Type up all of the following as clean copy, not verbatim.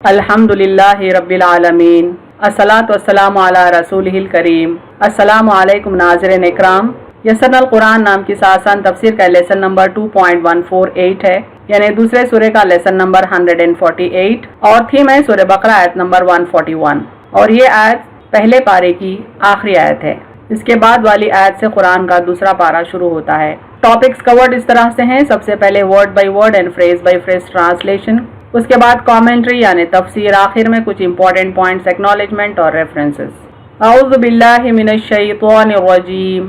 الحمدللہ رب العالمین، الصلاۃ والسلام علی رسولہ الکریم۔ السلام علیکم ناظرین اکرام۔ یسرنا القرآن نام کی آسان تفسیر کا لیسن نمبر 2.148 ہے، یعنی دوسرے سورے کا لیسن نمبر 148، اور تھیم ہے سورہ بقرہ آیت نمبر 141، اور یہ آیت پہلے پارے کی آخری آیت ہے۔ اس کے بعد والی آیت سے قرآن کا دوسرا پارہ شروع ہوتا ہے۔ ٹاپکس کورڈ اس طرح سے ہیں: سب سے پہلے word by word and phrase by phrase translation, اس کے بعد کامنٹری یعنی تفسیر، آخر میں کچھ امپورٹنٹ پوائنٹس، ایکنالجمنٹ اور ریفرنسز۔ اعوذ باللہ من الشیطان الرجیم،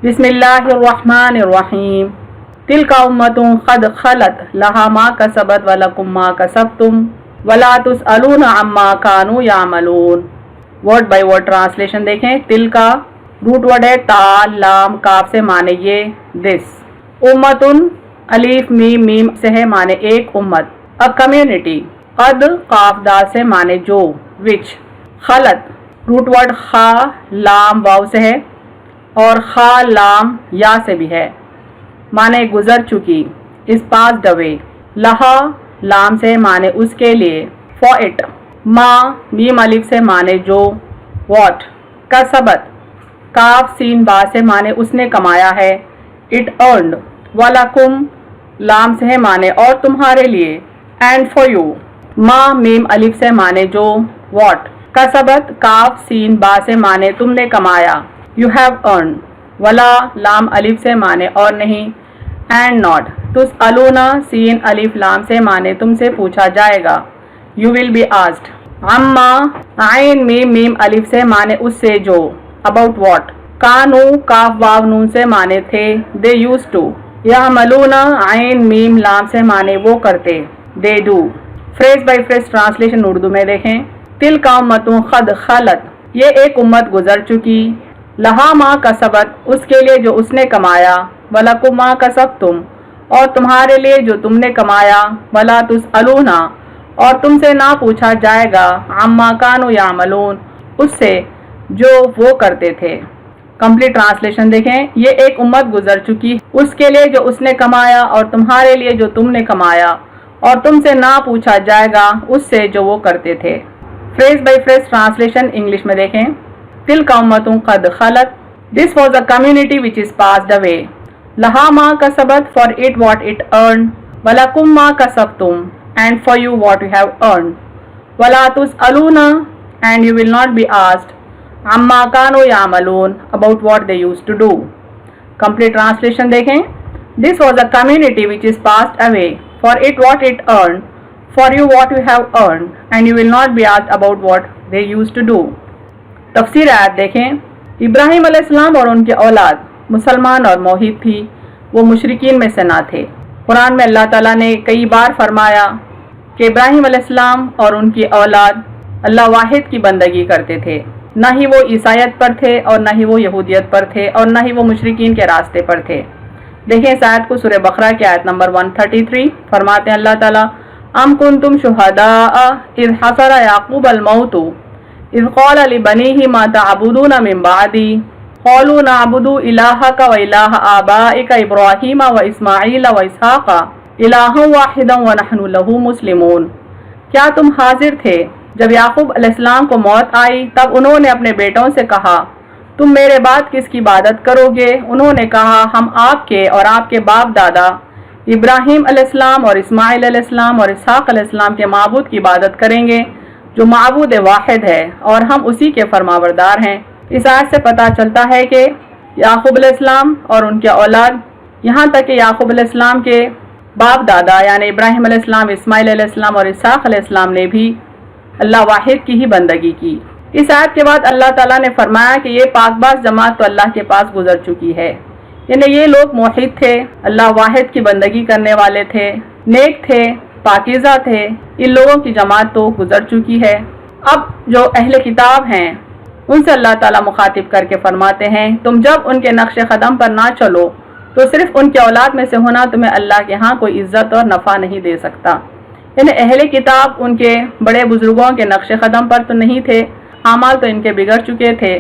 بسم اللہ الرحمن الرحیم۔ تلک امۃ قد خلت لہا ما کسبت ولکم ما کسبتم ولا تسألون عما کانوا یعملون۔ ورڈ بائی ورڈ ٹرانسلیشن دیکھیں۔ تل کا روٹ ورڈ ہے تا لام کاف سے معنی یہ دس، امتن الف میم میم سے ہے معنی ایک امت، ا کمیونٹی، قد قاف دال سے معنی جو وچ، خلط روٹ ورڈ خا لام واو سے ہے اور خا لام یا سے بھی ہے، معنی گزر چکی، اس پاسڈ اوے، لہا لام سے معنی اس کے لیے، فور اٹ، ما میم الف سے معنی جو واٹ، کسبت کاف سین با سے معنی اس نے کمایا ہے، اٹ ارنڈ، ولکم لام سے ہے معنی اور تمہارے لیے، اینڈ فار یو، ما میم الف سے معنی جو واٹ، کسبت کاف سین با سے معنی تم نے کمایا، یو ہیو ارنڈ، ولا لام الف سے معنی اور نہیں، اینڈ ناٹ، تسألون سین الف لام سے معنی تم سے پوچھا جائے گا، یو ول بی آسڈ، عما عین میم میم الف سے معنی اس سے جو، اباؤٹ واٹ، کانو کاف واو نون سے معنی تھے، دے یوز ٹو، یعملون عین میم لام سے معنی وہ کرتے، they do. Phrase by phrase translation Urdu میں دیکھیں۔ تلک امۃ قد خلت، یہ ایک امت گزر چکی، لہا ما کسبت اس کے لیے جو اس نے کمایا، ولکم ما کسبتم اور تمہارے لیے جو تم نے کمایا، ولا تسألون اور تم سے نہ پوچھا جائے گا، عما کانوا یعملون اس سے جو وہ کرتے تھے۔ کمپلیٹ ٹرانسلیشن دیکھیں۔ یہ ایک امت گزر چکی اس کے لیے جو اس نے کمایا اور تمہارے لیے جو تم نے کمایا، اور تم سے نہ پوچھا جائے گا اس سے جو وہ کرتے تھے۔ Phrase by phrase translation English میں دیکھیں۔ تلک امۃ قد خلت، this was a community which is passed away، لہا ما کسبت for it what it earned، ولکم ما کسبتم and for you what you have earned، ولا تسألون and you will not be asked، عما کانوا یعملون about what they used to do۔ Complete translation دیکھیں۔ This was a community which is passed away، for it what it earned، for you what you have earned، and you will not be asked about what they used to do۔ تفسیر آیت دیکھیں۔ ابراہیم علیہ السلام اور ان کی اولاد مسلمان اور موحد تھی، وہ مشرکین میں سے نہ تھے۔ قرآن میں اللہ تعالیٰ نے کئی بار فرمایا کہ ابراہیم علیہ السلام اور ان کی اولاد اللہ واحد کی بندگی کرتے تھے، نہ ہی وہ عیسائیت پر تھے اور نہ ہی وہ یہودیت پر تھے اور نہ ہی وہ مشرکین کے راستے پر تھے۔ دیکھیں اس آیت کو سورہ بقرہ کی آیت نمبر 133، فرماتے ہیں اللہ تعالیٰ، ام کنتم شہداء اذ حضر یعقوب الموت اذ قال لبنیہ ما تعبدون من بعدی قالوا نعبد الہک و الہ آبائک ابراہیم و اسماعیل و اسحاق الہا واحدا ونحن لہ مسلمون۔ کیا تم حاضر تھے جب یعقوب علیہ السلام کو موت آئی؟ تب انہوں نے اپنے بیٹوں سے کہا، تم میرے بعد کس کی عبادت کرو گے؟ انہوں نے کہا، ہم آپ کے اور آپ کے باپ دادا ابراہیم علیہ السلام اور اسماعیل علیہ السلام اور اسحاق علیہ السلام کے معبود کی عبادت کریں گے جو معبود واحد ہے اور ہم اسی کے فرمانبردار ہیں۔ اس آیت سے پتہ چلتا ہے کہ یعقوب علیہ السلام اور ان کے اولاد، یہاں تک کہ یعقوب علیہ السلام کے باپ دادا یعنی ابراہیم علیہ السلام، اسماعیل علیہ السلام اور اسحاق علیہ السلام نے بھی اللہ واحد کی ہی بندگی کی۔ اس آیت کے بعد اللہ تعالیٰ نے فرمایا کہ یہ پاک باز جماعت تو اللہ کے پاس گزر چکی ہے، یعنی یہ لوگ موحد تھے، اللہ واحد کی بندگی کرنے والے تھے، نیک تھے، پاکیزہ تھے، ان لوگوں کی جماعت تو گزر چکی ہے۔ اب جو اہل کتاب ہیں ان سے اللہ تعالیٰ مخاطب کر کے فرماتے ہیں، تم جب ان کے نقش قدم پر نہ چلو تو صرف ان کے اولاد میں سے ہونا تمہیں اللہ کے ہاں کوئی عزت اور نفع نہیں دے سکتا۔ یعنی اہل کتاب ان کے بڑے بزرگوں کے نقش قدم پر تو نہیں تھے، اعمال تو ان کے بگڑ چکے تھے،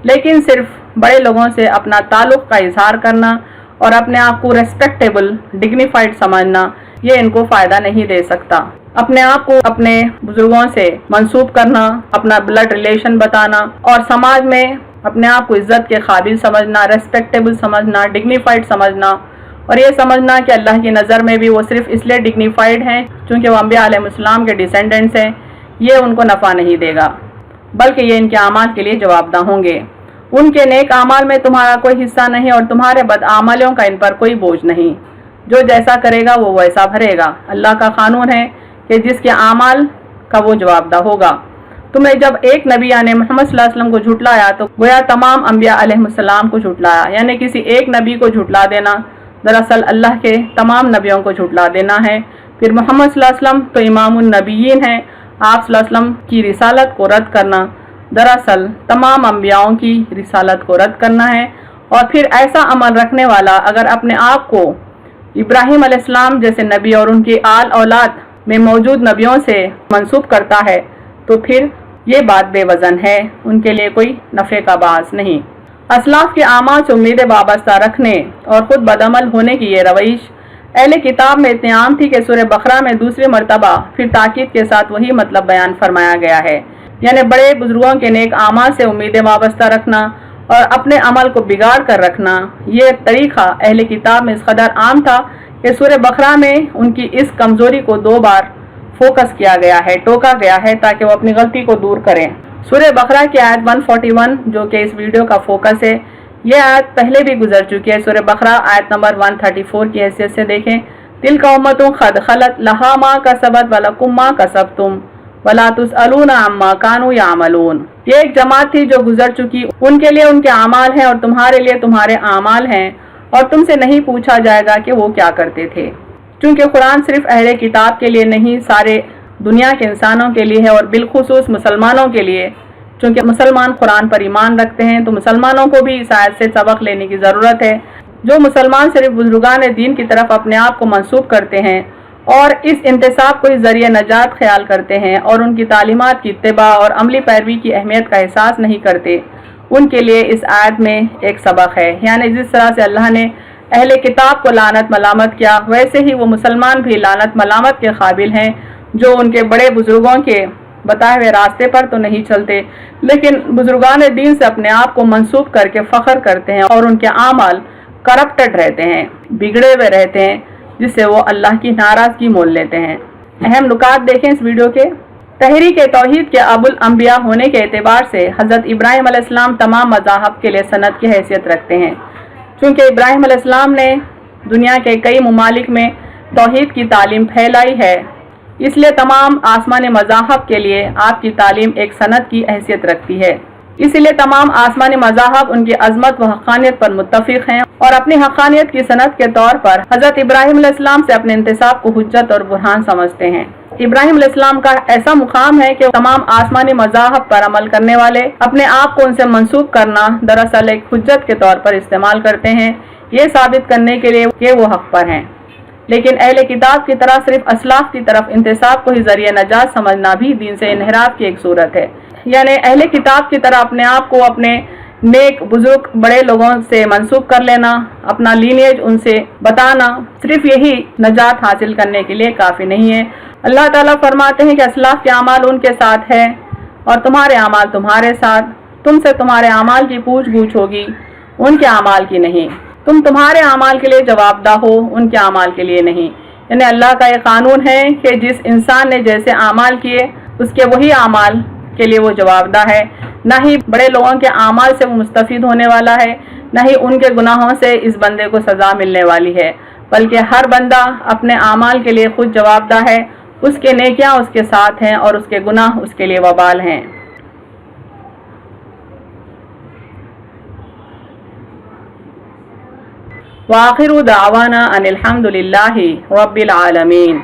لیکن صرف بڑے لوگوں سے اپنا تعلق کا اظہار کرنا اور اپنے آپ کو ریسپیکٹیبل ڈگنیفائڈ سمجھنا یہ ان کو فائدہ نہیں دے سکتا۔ اپنے آپ کو اپنے بزرگوں سے منسوب کرنا، اپنا بلڈ ریلیشن بتانا، اور سماج میں اپنے آپ کو عزت کے قابل سمجھنا، ریسپیکٹیبل سمجھنا، ڈگنیفائڈ سمجھنا، اور یہ سمجھنا کہ اللہ کی نظر میں بھی وہ صرف اس لیے ڈگنیفائڈ ہیں چونکہ وہ انبیاء علیہ السلام کے ڈیسینڈنٹس ہیں، یہ ان کو نفع نہیں دے گا، بلکہ یہ ان کے اعمال کے لیے جواب دہ ہوں گے۔ ان کے نیک اعمال میں تمہارا کوئی حصہ نہیں اور تمہارے بد اعمالیوں کا ان پر کوئی بوجھ نہیں، جو جیسا کرے گا وہ ویسا بھرے گا۔ اللہ کا قانون ہے کہ جس کے اعمال کا وہ جواب دہ ہوگا۔ تمہیں جب ایک نبی یعنی محمد صلی اللہ علیہ وسلم کو جھٹلایا تو گویا تمام انبیاء علیہ السلام کو جھٹلایا، یعنی کسی ایک نبی کو جھٹلا دینا دراصل اللہ کے تمام نبیوں کو جھٹلا دینا ہے۔ پھر محمد صلی اللہ علیہ وسلم تو امام النبیین ہیں، آپ صلی اللہ علیہ وسلم کی رسالت کو رد کرنا دراصل تمام انبیاءوں کی رسالت کو رد کرنا ہے۔ اور پھر ایسا عمل رکھنے والا اگر اپنے آپ کو ابراہیم علیہ السلام جیسے نبی اور ان کی آل اولاد میں موجود نبیوں سے منسوب کرتا ہے تو پھر یہ بات بے وزن ہے، ان کے لیے کوئی نفع کا باعث نہیں۔ اسلاف کے اعمال سے امیدیں وابستہ رکھنے اور خود بدعمل ہونے کی یہ روش اہل کتاب میں اتنی عام تھی کہ سورہ بقرہ میں دوسری مرتبہ پھر تاکید کے ساتھ وہی مطلب بیان فرمایا گیا ہے، یعنی بڑے بزرگوں کے نیک اعمال سے امیدیں وابستہ رکھنا اور اپنے عمل کو بگاڑ کر رکھنا۔ یہ طریقہ اہل کتاب میں اس قدر عام تھا کہ سورہ بقرہ میں ان کی اس کمزوری کو 2 بار فوکس کیا گیا ہے، ٹوکا گیا ہے تاکہ وہ اپنی غلطی کو دور کریں۔ سورہ بقرہ کی آیت 141 جو کہ اس ویڈیو کا فوکس ہے، یہ آیت پہلے بھی گزر چکی ہے۔ سورہ بقرہ آیت نمبر 134 کی حیثیت سے دیکھیں، تلک امۃ قد خلت لہا ما کسبت ولکم ما کسبتم ولا تسألون عما کانوا یعملون۔ یہ ایک جماعت تھی جو گزر چکی، ان کے لیے ان کے اعمال ہیں اور تمہارے لیے تمہارے اعمال ہیں، اور تم سے نہیں پوچھا جائے گا کہ وہ کیا کرتے تھے۔ چونکہ قرآن صرف اہل کتاب کے لیے نہیں، سارے دنیا کے انسانوں کے لیے ہے، اور بالخصوص مسلمانوں کے لیے، چونکہ مسلمان قرآن پر ایمان رکھتے ہیں تو مسلمانوں کو بھی اس آیت سے سبق لینے کی ضرورت ہے۔ جو مسلمان صرف بزرگان دین کی طرف اپنے آپ کو منسوب کرتے ہیں اور اس انتساب کو ذریعہ نجات خیال کرتے ہیں اور ان کی تعلیمات کی اتباع اور عملی پیروی کی اہمیت کا احساس نہیں کرتے، ان کے لیے اس آیت میں ایک سبق ہے۔ یعنی جس طرح سے اللہ نے اہل کتاب کو لعنت ملامت کیا، ویسے ہی وہ مسلمان بھی لعنت ملامت کے قابل ہیں جو ان کے بڑے بزرگوں کے بتائے ہوئے راستے پر تو نہیں چلتے، لیکن بزرگان دین سے اپنے آپ کو منسوب کر کے فخر کرتے ہیں اور ان کے اعمال کرپٹڈ رہتے ہیں، بگڑے ہوئے رہتے ہیں، جس سے وہ اللہ کی ناراضگی مول لیتے ہیں۔ اہم نکات دیکھیں اس ویڈیو کے۔ تحریک توحید کے ابو الانبیاء ہونے کے اعتبار سے حضرت ابراہیم علیہ السلام تمام مذاہب کے لیے سند کی حیثیت رکھتے ہیں، چونکہ ابراہیم علیہ السلام نے دنیا کے کئی ممالک میں توحید کی تعلیم پھیلائی ہے، اس لیے تمام آسمانی مذاہب کے لیے آپ کی تعلیم ایک سند کی حیثیت رکھتی ہے۔ اس لیے تمام آسمانی مذاہب ان کی عظمت و حقانیت پر متفق ہیں اور اپنی حقانیت کی سند کے طور پر حضرت ابراہیم علیہ السلام سے اپنے انتساب کو حجت اور برہان سمجھتے ہیں۔ ابراہیم علیہ السلام کا ایسا مقام ہے کہ تمام آسمانی مذاہب پر عمل کرنے والے اپنے آپ کو ان سے منسوب کرنا دراصل ایک حجت کے طور پر استعمال کرتے ہیں، یہ ثابت کرنے کے لیے کہ وہ حق پر ہیں۔ لیکن اہل کتاب کی طرح صرف اسلاف کی طرف انتساب کو ہی ذریعہ نجات سمجھنا بھی دین سے انحراف کی ایک صورت ہے۔ یعنی اہل کتاب کی طرح اپنے آپ کو اپنے نیک بزرگ بڑے لوگوں سے منسوب کر لینا، اپنا لینیج ان سے بتانا، صرف یہی نجات حاصل کرنے کے لیے کافی نہیں ہے۔ اللہ تعالیٰ فرماتے ہیں کہ اسلاف کے اعمال ان کے ساتھ ہے اور تمہارے اعمال تمہارے ساتھ، تم سے تمہارے اعمال کی پوچھ گچھ ہوگی، ان کے اعمال کی نہیں۔ تم تمہارے اعمال کے لیے جواب دہ ہو، ان کے اعمال کے لیے نہیں۔ یعنی اللہ کا یہ قانون ہے کہ جس انسان نے جیسے اعمال کیے اس کے وہی اعمال کے لیے وہ جواب دہ ہے، نہ ہی بڑے لوگوں کے اعمال سے وہ مستفید ہونے والا ہے، نہ ہی ان کے گناہوں سے اس بندے کو سزا ملنے والی ہے، بلکہ ہر بندہ اپنے اعمال کے لیے خود جواب دہ ہے، اس کے نیکیاں اس کے ساتھ ہیں اور اس کے گناہ اس کے لیے وبال ہیں۔ وآخر دعوانا ان الحمد للہ رب العالمین۔